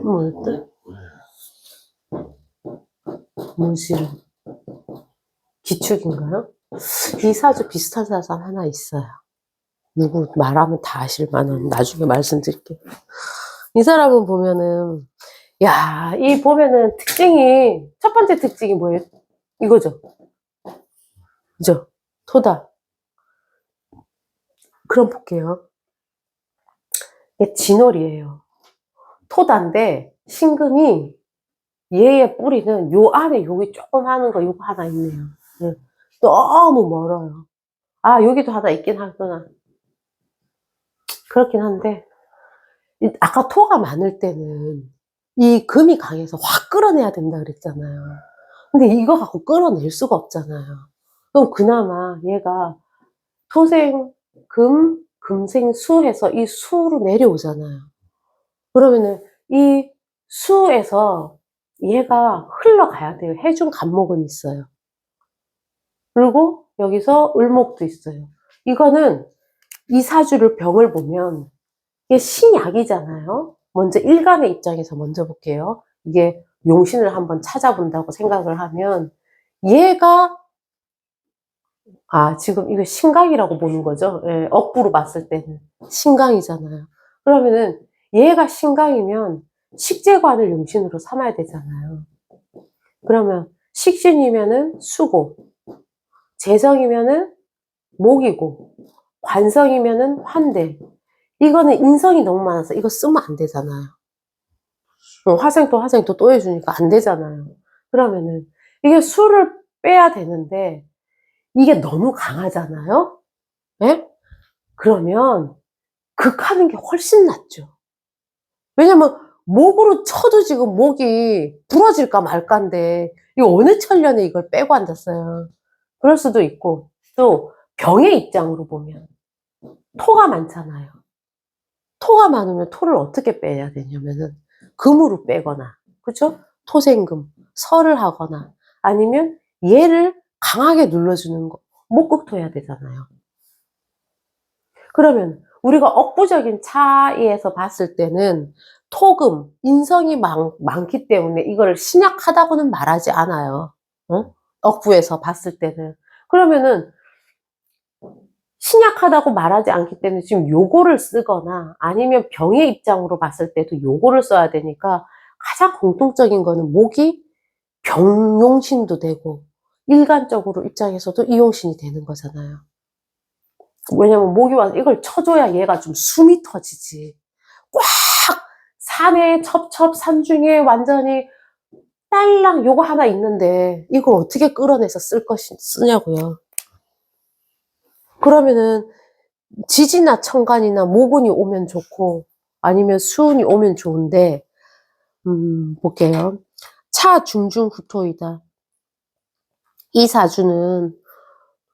뭐였다? 문실 기축인가요? 이 사주 비슷한 사람 하나 있어요. 누구 말하면 다 아실 만한, 나중에 말씀드릴게요. 이 사람은 보면은, 야, 이 보면은 특징이, 첫 번째 특징이 뭐예요? 이거죠. 그죠? 토다. 그럼 볼게요. 이게 진월이에요. 토다인데, 신금이, 얘의 뿌리는 요 안에 여기 조금 하는 거, 요거 하나 있네요. 네. 너무 멀어요. 아, 여기도 하나 있긴 하구나. 그렇긴 한데, 아까 토가 많을 때는 이 금이 강해서 확 끌어내야 된다 그랬잖아요. 근데 이거 갖고 끌어낼 수가 없잖아요. 그럼 그나마 얘가 토생, 금, 금생, 수 해서 이 수로 내려오잖아요. 그러면은 이 수에서 얘가 흘러가야 돼요. 해준 간목은 있어요. 그리고 여기서 을목도 있어요. 이거는 이 사주를 병을 보면 이게 신약이잖아요. 먼저 일간의 입장에서 먼저 볼게요. 이게 용신을 한번 찾아본다고 생각을 하면 얘가 지금 이거 신강이라고 보는 거죠. 예, 억부로 봤을 때는 신강이잖아요. 그러면은 얘가 신강이면 식재관을 용신으로 삼아야 되잖아요. 그러면 식신이면은 수고, 재성이면은 목이고, 관성이면은 환대. 이거는 인성이 너무 많아서 이거 쓰면 안 되잖아요. 화생토 또 해주니까 안 되잖아요. 그러면은 이게 수를 빼야 되는데 이게 너무 강하잖아요. 예? 그러면 극하는 게 훨씬 낫죠. 왜냐면 목으로 쳐도 지금 목이 부러질까 말까인데 이거 어느 천년에 이걸 빼고 앉았어요. 그럴 수도 있고 또 병의 입장으로 보면 토가 많잖아요. 토가 많으면 토를 어떻게 빼야 되냐면은 금으로 빼거나, 그죠? 토생금, 설을 하거나, 아니면 얘를 강하게 눌러주는 거, 목극토 해야 되잖아요. 그러면 우리가 억부적인 차이에서 봤을 때는 토금, 인성이 많기 때문에 이걸 신약하다고는 말하지 않아요. 어? 억부에서 봤을 때는. 그러면은 신약하다고 말하지 않기 때문에 지금 요거를 쓰거나 아니면 병의 입장으로 봤을 때도 요거를 써야 되니까 가장 공통적인 거는 목이 병용신도 되고 일간적으로 입장에서도 이용신이 되는 거잖아요. 왜냐면 목이 와서 이걸 쳐줘야 얘가 좀 숨이 터지지. 꽉 산에 첩첩 산 중에 완전히 딸랑 요거 하나 있는데 이걸 어떻게 끌어내서 쓰냐고요. 그러면은 지지나 천간이나 모근이 오면 좋고 아니면 수운이 오면 좋은데 볼게요. 차 중중 후토이다. 이 사주는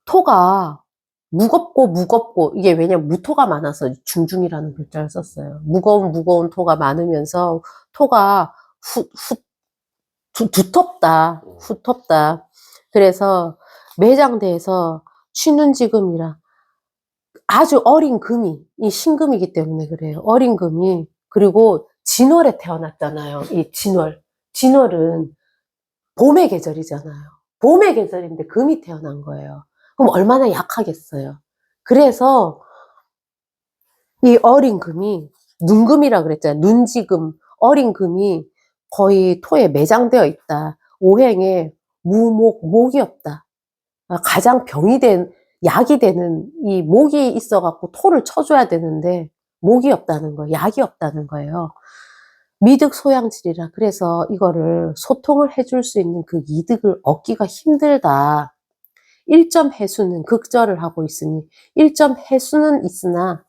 토가 무겁고 이게 왜냐면 무토가 많아서 중중이라는 글자를 썼어요. 무거운 토가 많으면서 토가 두텁다. 그래서 매장대에서 취눈지금이라 아주 어린 금이, 이 신금이기 때문에 그래요. 어린 금이, 그리고 진월에 태어났잖아요. 이 진월. 진월은 봄의 계절이잖아요. 봄의 계절인데 금이 태어난 거예요. 그럼 얼마나 약하겠어요. 그래서 이 어린 금이, 눈금이라 그랬잖아요. 눈지금, 어린 금이 거의 토에 매장되어 있다. 오행에 목이 없다. 가장 약이 되는 이 목이 있어갖고 토를 쳐줘야 되는데 목이 없다는 거예요. 약이 없다는 거예요. 미득소양질이라 그래서 이거를 소통을 해줄 수 있는 그 이득을 얻기가 힘들다. 1점 해수는 극절을 하고 있으니 1점 해수는 있으나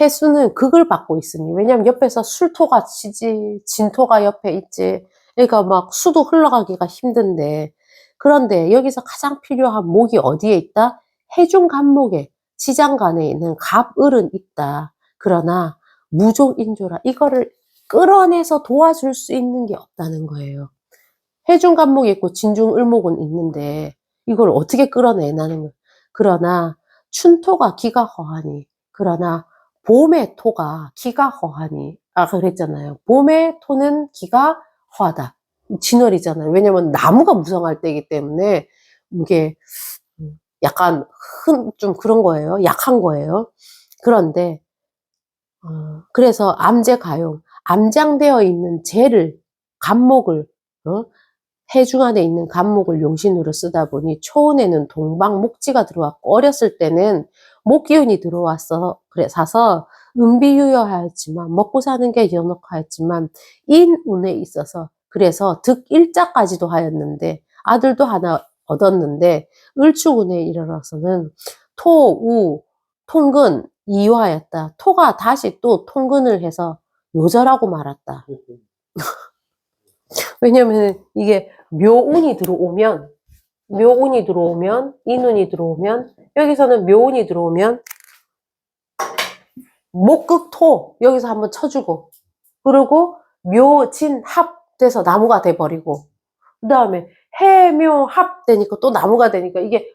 해수는 극을 받고 있으니 왜냐면 옆에서 술토가 치지 진토가 옆에 있지 그러니까 막 수도 흘러가기가 힘든데 그런데 여기서 가장 필요한 목이 어디에 있다? 해중간목에 지장간에 있는 갑을은 있다. 그러나 무족인조라 이거를 끌어내서 도와줄 수 있는 게 없다는 거예요. 해중간목이 있고 진중을목은 있는데 이걸 어떻게 끌어내나는 거예요. 그러나 춘토가 기가 허하니 그러나 봄의 토가 기가 허하니 아까 그랬잖아요. 봄에 토는 기가 허하다. 진월이잖아요. 왜냐면 나무가 무성할 때이기 때문에 이게 약간 좀 그런 거예요. 약한 거예요. 그런데 그래서 암제가용, 암장되어 있는 제를 간목을 해중 안에 있는 간목을 용신으로 쓰다 보니 초운에는 동방 목지가 들어왔고 어렸을 때는 목기운이 들어와서 그래 사서 은비유여하였지만 먹고 사는 게 연옥하였지만 인운에 있어서 그래서 득일자까지도 하였는데 아들도 하나 얻었는데 을축운에 이르러서는 토, 우, 통근, 이화였다. 토가 다시 또 통근을 해서 요절하고 말았다. 왜냐면 이게 묘운이 들어오면 인운이 들어오면 여기서는 묘운이 들어오면 목극토 여기서 한번 쳐주고 그리고 묘진합 돼서 나무가 돼버리고 그 다음에 해묘합 되니까 또 나무가 되니까 이게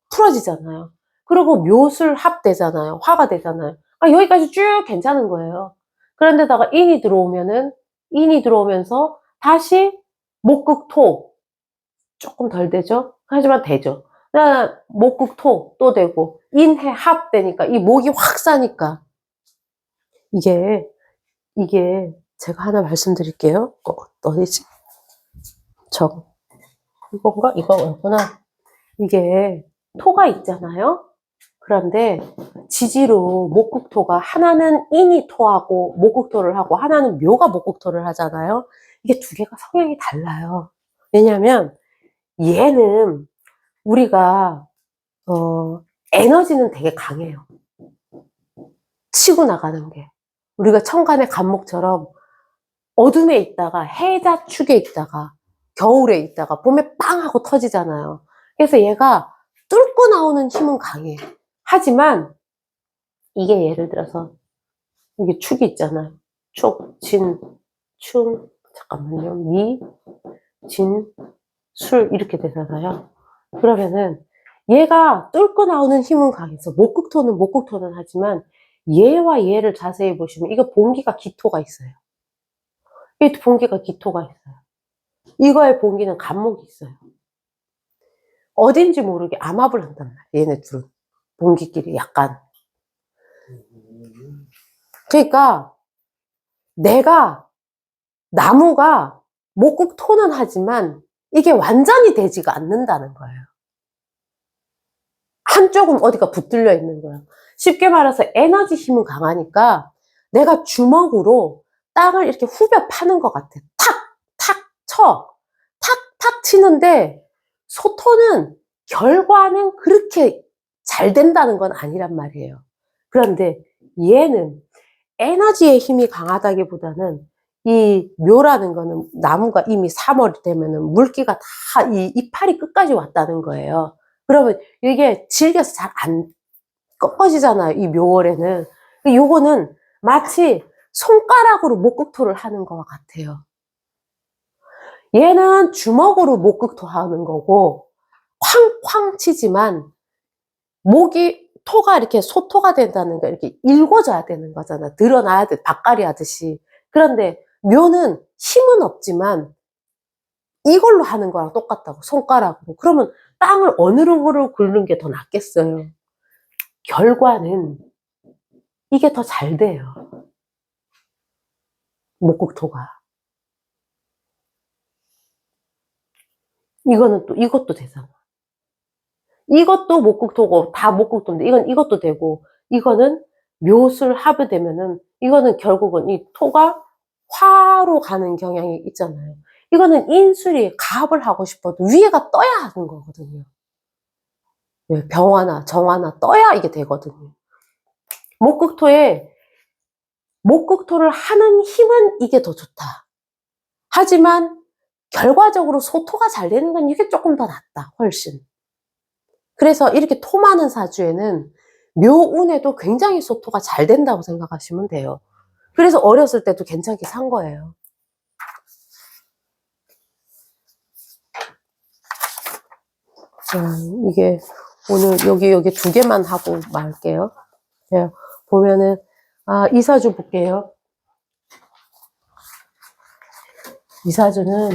풀어지잖아요. 그리고 묘술합 되잖아요. 화가 되잖아요. 그러니까 여기까지 쭉 괜찮은 거예요. 그런데다가 인이 들어오면서 다시 목극토 조금 덜 되죠? 하지만 되죠. 목극토 또 되고 인해합 되니까 이 목이 확 사니까 이게 제가 하나 말씀드릴게요. 어디지? 이건가? 이거구나. 이게 토가 있잖아요. 그런데 지지로 목극토가 하나는 인이 토하고 목극토를 하고 하나는 묘가 목극토를 하잖아요. 이게 두 개가 성향이 달라요. 왜냐면 얘는 우리가 에너지는 되게 강해요. 치고 나가는 게. 우리가 천간의 간목처럼 어둠에 있다가 해자축에 있다가 겨울에 있다가 봄에 빵 하고 터지잖아요. 그래서 얘가 뚫고 나오는 힘은 강해. 하지만 이게 예를 들어서 이게 축이 있잖아요. 축, 진, 충, 잠깐만요. 미, 진, 술 이렇게 되잖아요. 그러면은 얘가 뚫고 나오는 힘은 강해서 목극토는 하지만 얘와 얘를 자세히 보시면 이거 본기가 기토가 있어요. 이 본기가 기토가 있어요. 이거의 본기는 간목이 있어요. 어딘지 모르게 암합을 한단 말이에요. 얘네 둘은. 본기끼리 약간. 그러니까 나무가 목극토는 하지만 이게 완전히 되지가 않는다는 거예요. 한쪽은 어디가 붙들려 있는 거예요. 쉽게 말해서 에너지 힘은 강하니까 내가 주먹으로 땅을 이렇게 후벼 파는 것 같아. 탁! 탁! 쳐! 탁! 탁 치는데 소토는 결과는 그렇게 잘 된다는 건 아니란 말이에요. 그런데 얘는 에너지의 힘이 강하다기보다는 이 묘라는 거는 나무가 이미 3월이 되면은 물기가 다 이 이파리 끝까지 왔다는 거예요. 그러면 이게 질겨서 잘 안 꺾어지잖아요. 이 묘월에는. 요거는 마치 손가락으로 목극토를 하는 것과 같아요. 얘는 주먹으로 목극토 하는 거고 쾅쾅 치지만 토가 이렇게 소토가 된다는 거 이렇게 일궈져야 되는 거잖아. 드러나야 돼. 밭갈이 하듯이. 그런데 묘는 힘은 없지만 이걸로 하는 거랑 똑같다고. 손가락으로. 그러면 땅을 어느 쪽으로 긁는 게 더 낫겠어요. 결과는 이게 더 잘 돼요. 목극토가. 이것도 되잖아. 이것도 목극토고, 다 목극토인데, 이것도 되고, 이거는 묘술 합의되면은, 이거는 결국은 이 토가 화로 가는 경향이 있잖아요. 이거는 인술이 가합을 하고 싶어도 위에가 떠야 하는 거거든요. 병화나 정화나 떠야 이게 되거든요. 목극토를 하는 힘은 이게 더 좋다. 하지만 결과적으로 소토가 잘 되는 건 이게 조금 더 낫다. 훨씬. 그래서 이렇게 토 많은 사주에는 묘운에도 굉장히 소토가 잘 된다고 생각하시면 돼요. 그래서 어렸을 때도 괜찮게 산 거예요. 이게 오늘 여기 두 개만 하고 말게요. 보면은 이 사주 볼게요. 이 사주는